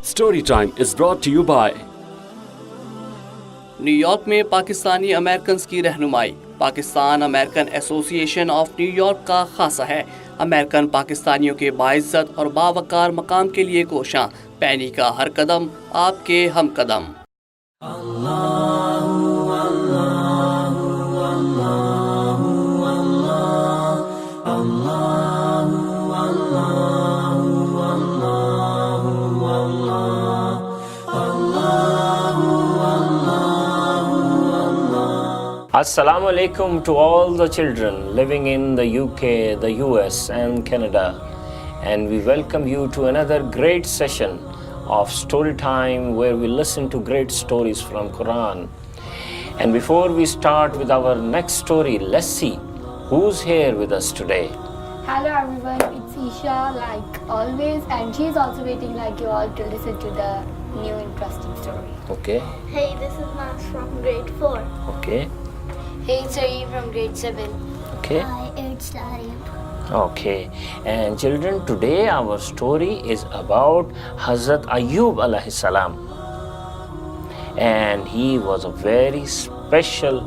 Story Time is brought to you by New York में Pakistani Americans की रहनुमाई। Pakistan American association of New York का खासा है। अमेरिकन पाकिस्तानियों के बाइज्जत और बावकार मकाम के लिए कोशां। पैनी का हर कदम आपके हम कदम। Assalamu alaikum to all the children living in the UK, the US and Canada, and we welcome you to another great session of story time where we listen to great stories from Quran. And before we start with our next story, let's see who's here with us today. Hello everyone, it's Isha like always, and she's also waiting like you all to listen to the new interesting story. Okay. Hey, this is Max from grade 4. Okay. Hey, it's Ari from grade 7. Okay. Hi, it's Daria. Okay. And children, today our story is about Hazrat Ayyub alayhi salam. And he was a very special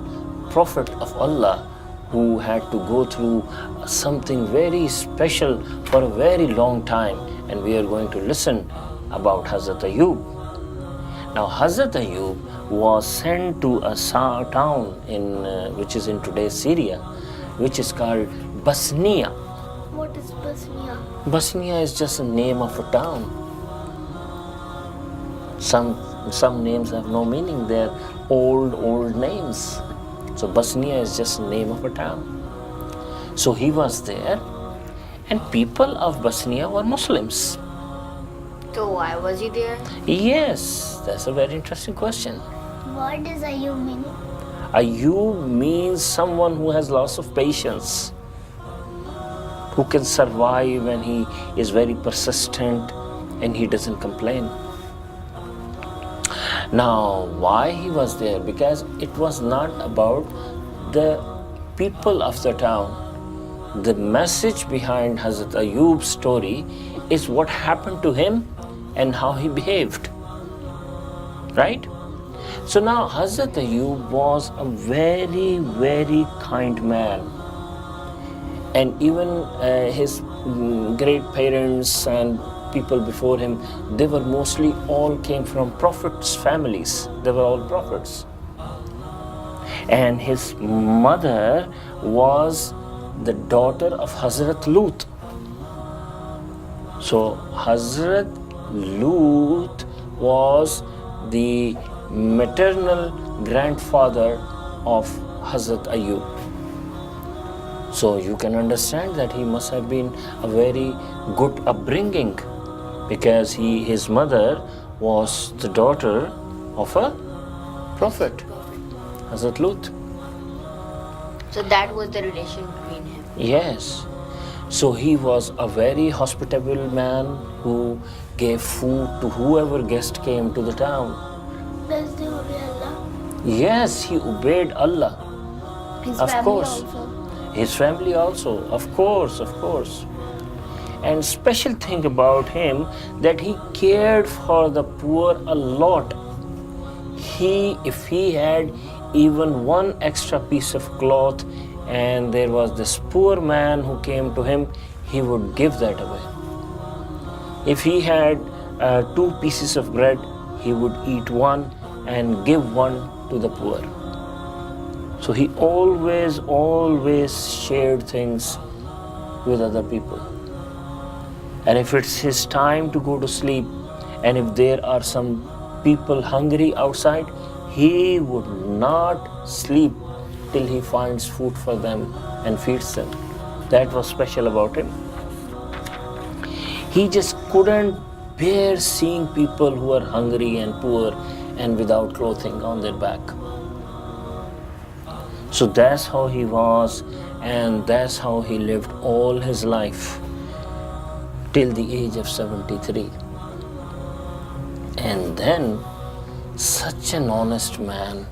prophet of Allah who had to go through something very special for a very long time. And we are going to listen about Hazrat Ayyub. Now, Hazrat Ayyub was sent to a town which is in today's Syria, which is called Bosnia. What is Bosnia? Bosnia is just a name of a town. Some names have no meaning. They're old names. So Bosnia is just a name of a town. So he was there, and people of Bosnia were Muslims. So why was he there? Yes, that's a very interesting question. What does Ayub mean? Ayyub means someone who has lots of patience, who can survive when he is very persistent and he doesn't complain. Now, why he was there? Because it was not about the people of the town. The message behind Hazrat Ayyub's story is what happened to him and how he behaved. Right? So now Hazrat Ayyub was a very, very kind man. And even his great parents and people before him, they were mostly all came from prophets' families. They were all prophets. And his mother was the daughter of Hazrat Lut. So Hazrat Lut was the maternal grandfather of Hazrat Ayyub. So you can understand that he must have been a very good upbringing, because his mother was the daughter of a prophet, Hazrat Lut. So that was the relation between him. Yes. So he was a very hospitable man who gave food to whoever guest came to the town. Does he obey Allah? Yes, he obeyed Allah. His Of family course. also. His family also, of course. And special thing about him that he cared for the poor a lot. If he had even one extra piece of cloth and there was this poor man who came to him, he would give that away. If he had 2 pieces of bread, he would eat one and give one to the poor. So he always shared things with other people. And if it's his time to go to sleep, and if there are some people hungry outside, he would not sleep till he finds food for them and feeds them. That was special about him. He just couldn't bear seeing people who are hungry and poor and without clothing on their back. So that's how he was, and that's how he lived all his life till the age of 73. And then such an honest man.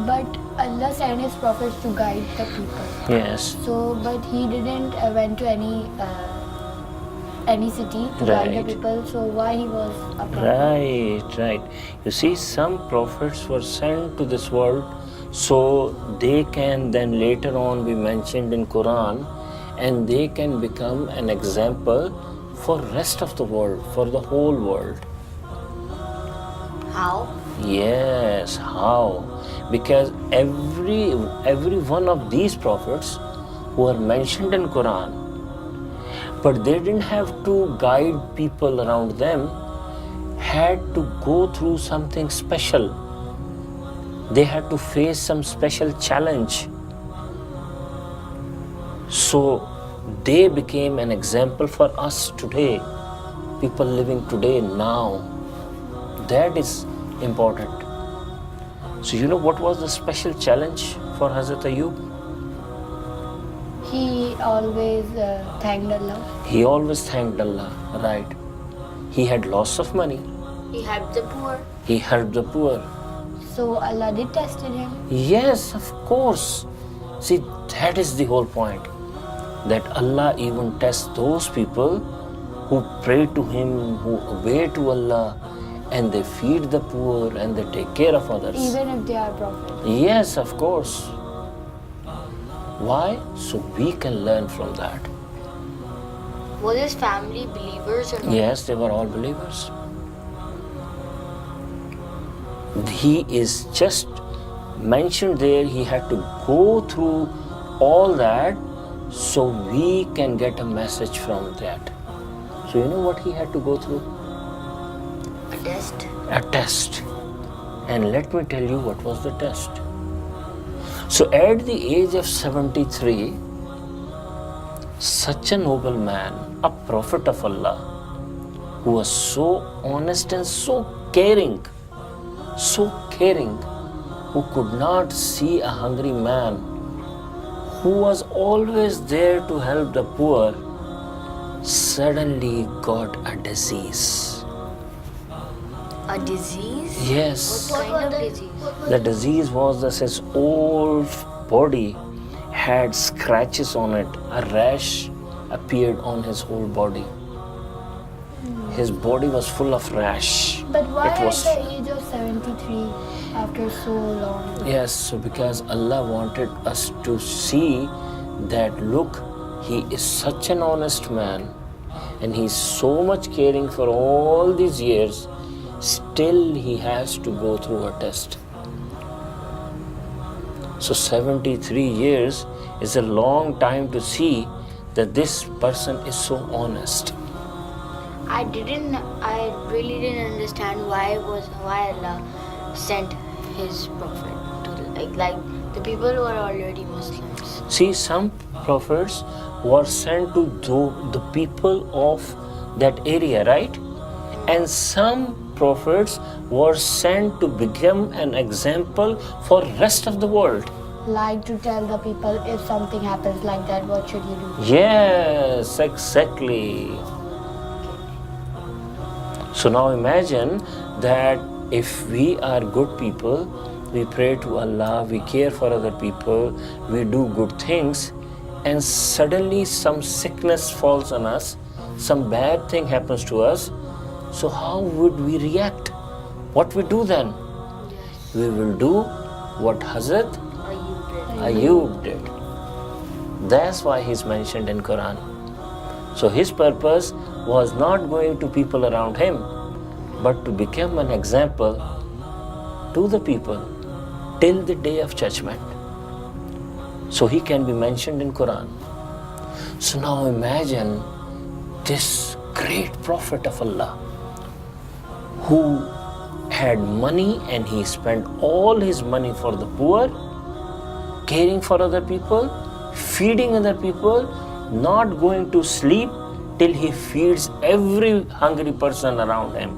But Allah sent his prophets to guide the people. Yes. So, but he didn't went to any any city to guide Right. the people. So why he was a prophet? Right. You see, some prophets were sent to this world so they can then later on be mentioned in Quran, and they can become an example for rest of the world, for the whole world. How? Yes, how? Because every one of these prophets who are mentioned in Quran, but they didn't have to guide people around them, had to go through something special. They had to face some special challenge. So they became an example for us today, people living today now. That is important. So you know what was the special challenge for Hazrat Ayub? He always thanked Allah. He always thanked Allah, right? He had lots of money. He helped the poor. He helped the poor. So Allah did tested him. Yes, of course. See, that is the whole point. That Allah even tests those people who pray to Him, who obey to Allah, and they feed the poor and they take care of others. Even if they are prophets. Yes, of course. Why? So we can learn from that. Was his family believers or not? Yes, they were all believers. He is just mentioned there, he had to go through all that so we can get a message from that. So you know what he had to go through? A test. A test. And let me tell you what was the test. So at the age of 73, such a noble man, a prophet of Allah, who was so honest and so caring, who could not see a hungry man, who was always there to help the poor, suddenly got a disease. A disease? Yes. What kind of disease? The disease was that his whole body had scratches on it. A rash appeared on his whole body. His body was full of rash. But why It was- at the age of 73 after so long? Yes, so because Allah wanted us to see that, look, he is such an honest man and he's so much caring for all these years, still he has to go through a test. So 73 years is a long time to see that this person is so honest. I really didn't understand why Allah sent his prophet to like the people who are already Muslims. See, some prophets were sent to the people of that area, right? And some prophets were sent to become an example for rest of the world. Like to tell the people if something happens like that, what should you do? Yes, exactly. So now imagine that if we are good people, we pray to Allah, we care for other people, we do good things, and suddenly some sickness falls on us, some bad thing happens to us, so how would we react? What we do then? We will do what Hazrat Ayub did. That's why he's mentioned in Quran. So his purpose was not going to people around him, but to become an example to the people till the day of judgment. So he can be mentioned in Quran. So now imagine this great prophet of Allah who had money and he spent all his money for the poor, caring for other people, feeding other people, not going to sleep till he feeds every hungry person around him.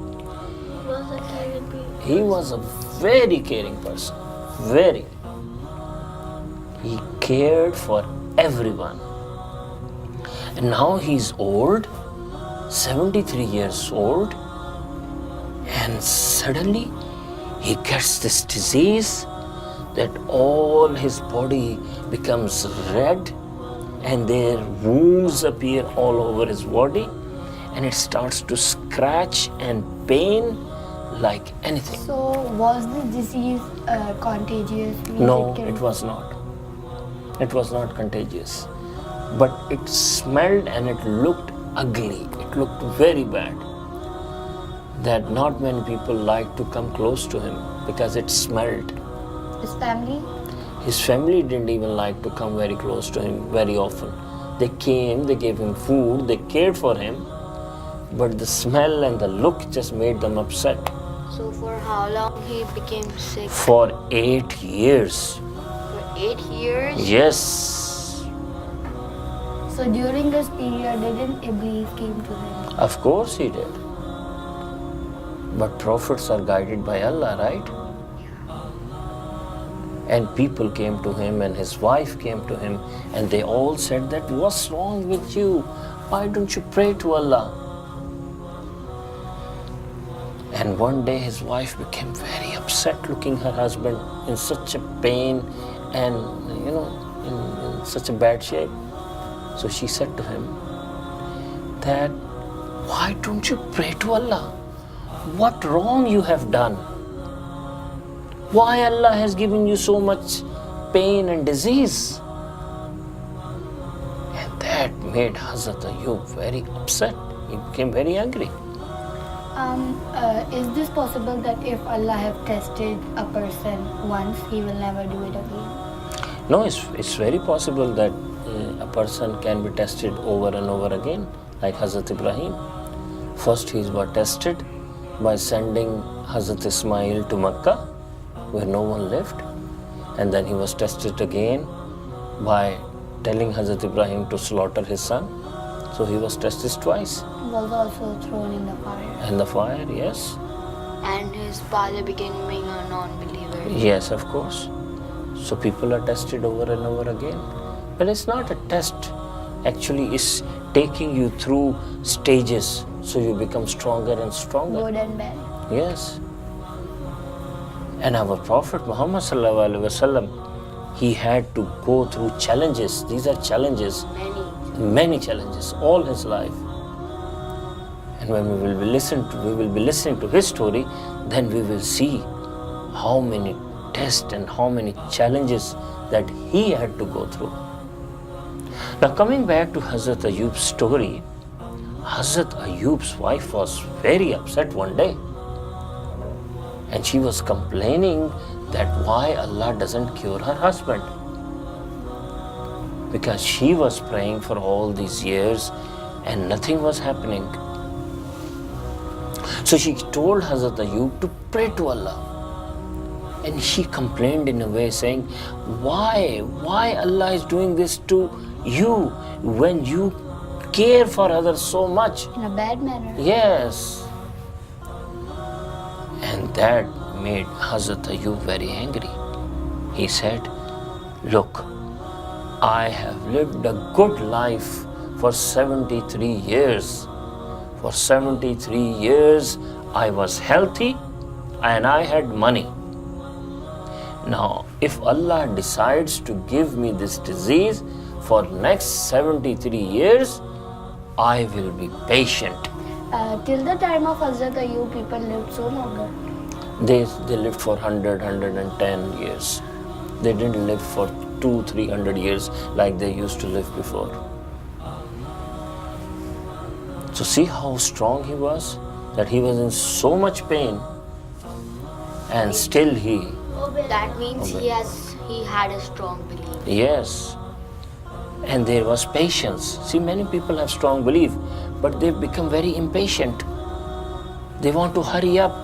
He was a very caring person. Very. He cared for everyone. And now he's old, 73 years old, and suddenly he gets this disease that all his body becomes red and there wounds appear all over his body, and it starts to scratch and pain like anything. So was this disease contagious? No, it was not. It was not contagious. But it smelled and it looked ugly. It looked very bad. That not many people liked to come close to him because it smelled. His family? His family didn't even like to come very close to him very often. They came, they gave him food, they cared for him, but the smell and the look just made them upset. So for how long he became sick? For 8 years. For 8 years? Yes. So during this period, didn't Iblis came to him? Of course he did. But prophets are guided by Allah, right? And people came to him and his wife came to him and they all said that, what's wrong with you? Why don't you pray to Allah? And one day his wife became very upset looking her husband in such a pain and in such a bad shape. So she said to him that, why don't you pray to Allah? What wrong you have done? Why Allah has given you so much pain and disease? And that made Hazrat Ayub very upset. He became very angry. Is this possible that if Allah have tested a person once, he will never do it again? No, it's very possible that a person can be tested over and over again, like Hazrat Ibrahim. First he was tested by sending Hazrat Ismail to Makkah, where no one lived, and then he was tested again by telling Hazrat Ibrahim to slaughter his son. So he was tested twice. Was also thrown in the fire. And the fire, yes. And his father becoming a non-believer. Yes, of course. So people are tested over and over again. But it's not a test. Actually, it's taking you through stages so you become stronger and stronger. Good and bad. Yes. And our Prophet Muhammad sallallahu alaihi wasallam, he had to go through challenges. These are challenges. Many challenges all his life. And when we will be listening to his story, then we will see how many tests and how many challenges that he had to go through. Now coming back to Hazrat Ayub's story, Hazrat Ayub's wife was very upset one day. And she was complaining that why Allah doesn't cure her husband. Because she was praying for all these years and nothing was happening. So she told Hazrat Ayub to pray to Allah. And she complained in a way saying, why Allah is doing this to you when you care for others so much? In a bad manner. Yes. And that made Hazrat Ayub very angry. He said, look, I have lived a good life for 73 years. For 73 years, I was healthy and I had money. Now, if Allah decides to give me this disease for next 73 years, I will be patient. Till the time of Hazrat Ayub, people lived so longer. They lived for 100, 110 years. They didn't live for 200-300 years like they used to live before. So see how strong he was? That he was in so much pain and still he... That means he had a strong belief. Yes. And there was patience. See, many people have strong belief, but they've become very impatient. They want to hurry up.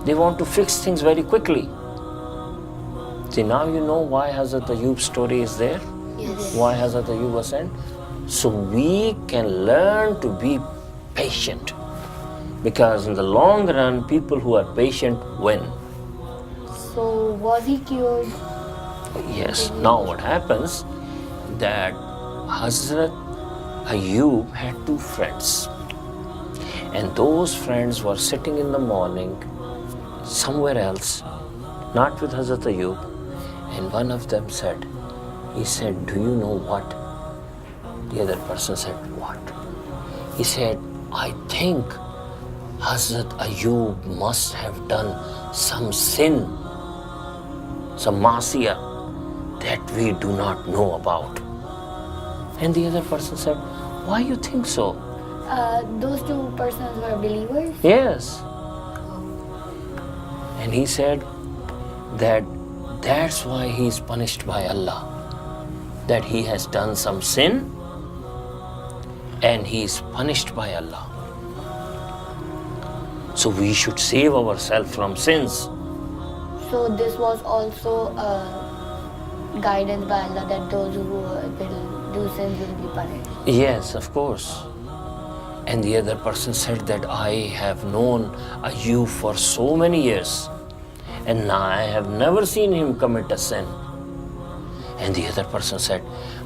They want to fix things very quickly. See, now you know why Hazrat Ayub's story is there? Yes. Why Hazrat Ayub was sent? So we can learn to be patient. Because in the long run, people who are patient win. So was he cured? Yes. Now what happens that Hazrat Ayub had two friends. And those friends were sitting in the morning somewhere else, not with Hazrat Ayub. And one of them said, he said, do you know what? The other person said, what? He said, I think Hazrat Ayub must have done some sin, some masiyah that we do not know about. And the other person said, why you think so? Those two persons were believers? Yes. And he said that that's why he is punished by Allah, that he has done some sin and he is punished by Allah. So we should save ourselves from sins. So this was also guidance by Allah that those who will do sins will be punished. Yes, of course. And the other person said that I have known Ayub for so many years and I have never seen him commit a sin. And the other person said,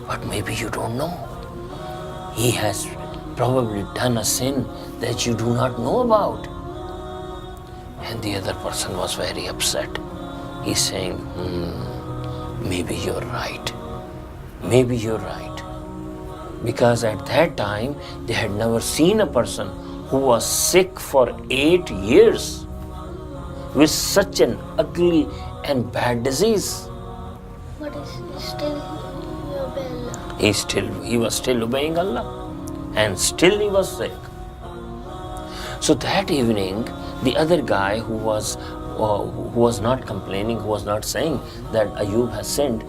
but maybe you don't know. He has probably done a sin that you do not know about. And the other person was very upset. He's saying, maybe you're right. Maybe you're right. Because at that time, they had never seen a person who was sick for 8 years with such an ugly and bad disease. But is still obeying Allah. He was still obeying Allah, and still he was sick. So that evening, the other guy who was not complaining, who was not saying that Ayub has sinned,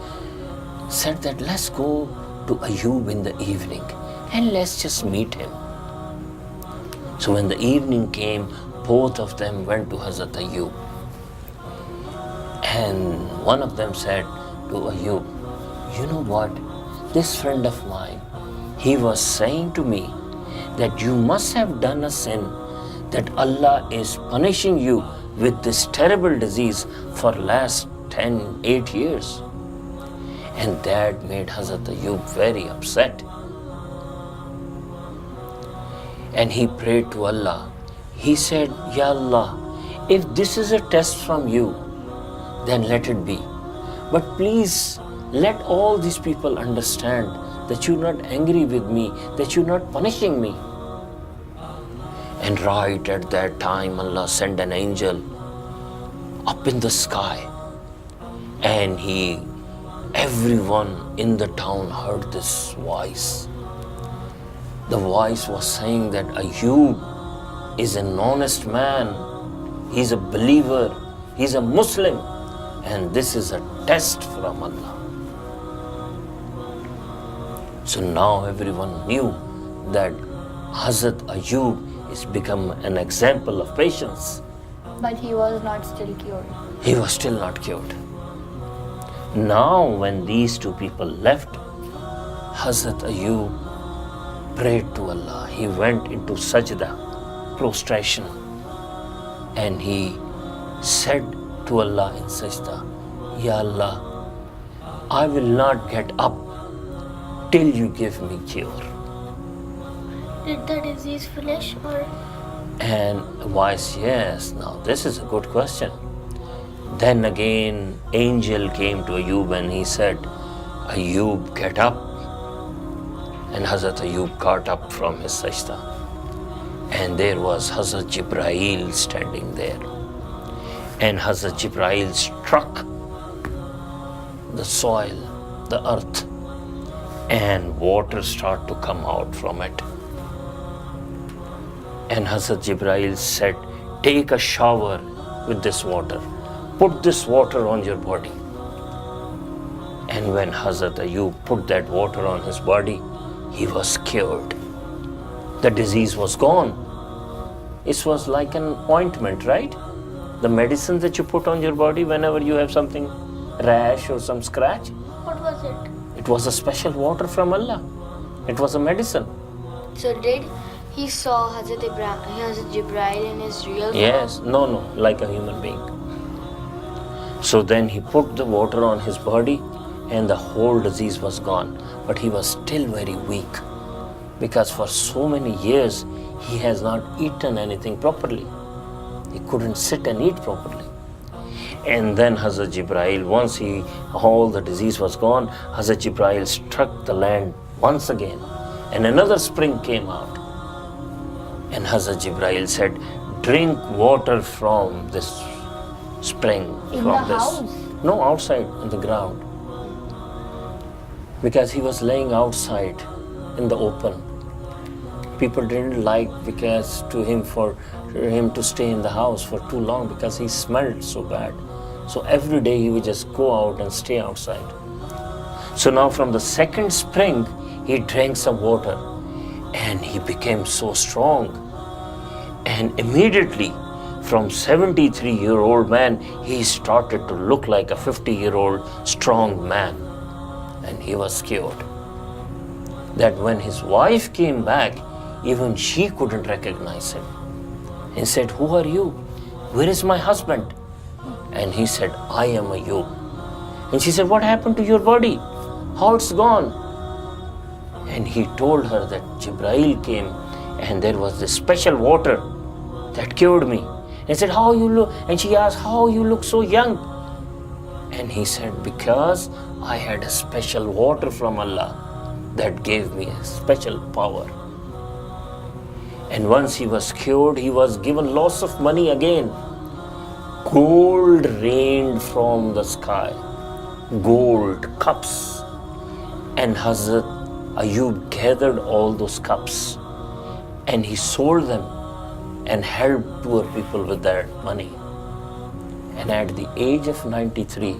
said that let's go to Ayub in the evening and let's just meet him. So when the evening came, both of them went to Hazrat Ayub. And one of them said to Ayub, you know what? This friend of mine, he was saying to me that you must have done a sin, that Allah is punishing you with this terrible disease for last 8 years. And that made Hazrat Ayub very upset. And he prayed to Allah. He said, Ya Allah, if this is a test from you, then let it be. But please let all these people understand that you're not angry with me, that you're not punishing me. And right at that time, Allah sent an angel up in the sky. And everyone in the town heard this voice. The voice was saying that Ayub is an honest man, he's a believer, he's a Muslim, and this is a test from Allah. So now everyone knew that Hazrat Ayub is become an example of patience. But he was not still cured. He was still not cured. Now when these two people left, Hazrat Ayub prayed to Allah. He went into sajda, prostration, and he said to Allah in sajda, Ya Allah, I will not get up till you give me cure. Did the disease finish or? And wise, yes. Now this is a good question. Then again, angel came to Ayub and he said, Ayub, get up. And Hazrat Ayub got up from his sajda. And there was Hazrat Jibrail standing there. And Hazrat Jibrail struck the soil, the earth, and water started to come out from it. And Hazrat Jibrail said, take a shower with this water. Put this water on your body. And when Hazrat Ayub put that water on his body, he was cured. The disease was gone. It was like an ointment, right? The medicine that you put on your body whenever you have something rash or some scratch. What was it? It was a special water from Allah. It was a medicine. So did he saw Hazrat Jibrail in his real form? Yes, no, like a human being. So then he put the water on his body and the whole disease was gone. But he was still very weak because for so many years he has not eaten anything properly. He couldn't sit and eat properly. And then Hazrat Jibrail, once all the disease was gone, Hazrat Jibrail struck the land once again and another spring came out. And Hazrat Jibreel said, drink water from this spring. In from the this. house? No, outside on the ground. Because he was laying outside in the open. People didn't like for him to stay in the house for too long because he smelled so bad. So every day he would just go out and stay outside. So now from the second spring, he drank some water and he became so strong. And immediately from 73-year-old man, he started to look like a 50-year-old strong man. And he was cured. That when his wife came back, even she couldn't recognize him. He said, who are you? Where is my husband? And he said, I am Ayub. And she said, what happened to your body? How it's gone? And he told her that Jibreel came and there was this special water that cured me. And he said, how you look? And she asked, how you look so young? And he said, because I had a special water from Allah that gave me a special power. And once he was cured, he was given lots of money again. Gold rained from the sky, gold cups. And Hazrat Ayub gathered all those cups and he sold them and helped poor people with their money. And at the age of 93,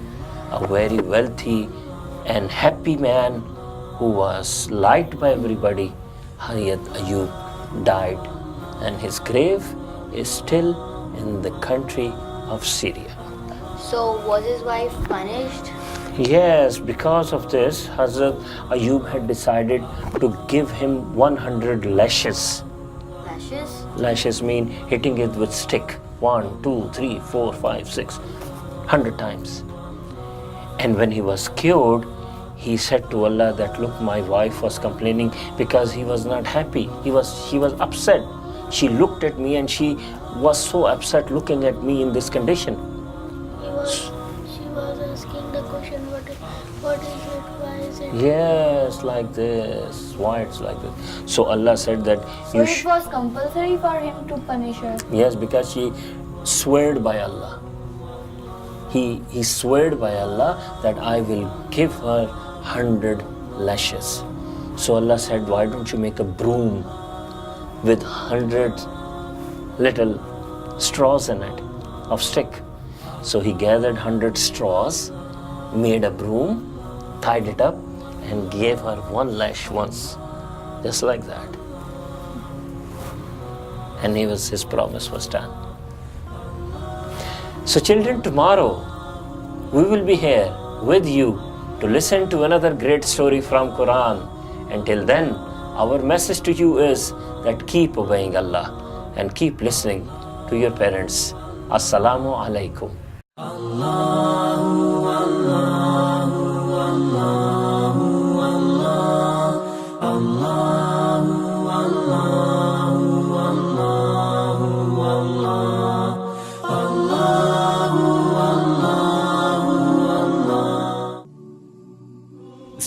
a very wealthy and happy man who was liked by everybody, Hazrat Ayub, died, and his grave is still in the country of Syria. So was his wife punished? Yes, because of this, Hazrat Ayub had decided to give him 100 lashes. Lashes? Lashes mean hitting it with stick. 1, 2, 3, 4, 5, 6, 100 times. And when he was cured, he said to Allah that, look, my wife was complaining because he was not happy. She was upset. She looked at me and she was so upset looking at me in this condition. She was asking the question, what is it? Why is it? Yes, like this. Why it's like this? So Allah said that So it was compulsory for him to punish her? Yes, because she sweared by Allah. He sweared by Allah that I will give her 100 lashes. So Allah said, why don't you make a broom with 100 little straws in it of stick? So he gathered 100 straws, made a broom, tied it up and gave her one lash once, just like that. And his promise was done. So children, tomorrow we will be here with you to listen to another great story from Quran. Until then, our message to you is that keep obeying Allah and keep listening to your parents. Assalamu alaikum.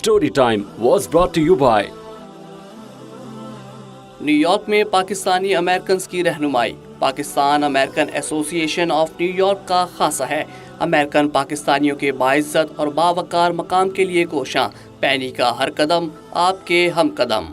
Story time was brought to you by New York में Pakistani Americans की रहनुमाई। Pakistan American association of New York का खासा है। American पाकिस्तानियों के बाइज्जत और बावकार मकाम के लिए कोशां। पैनी का हर कदम आपके हम कदम।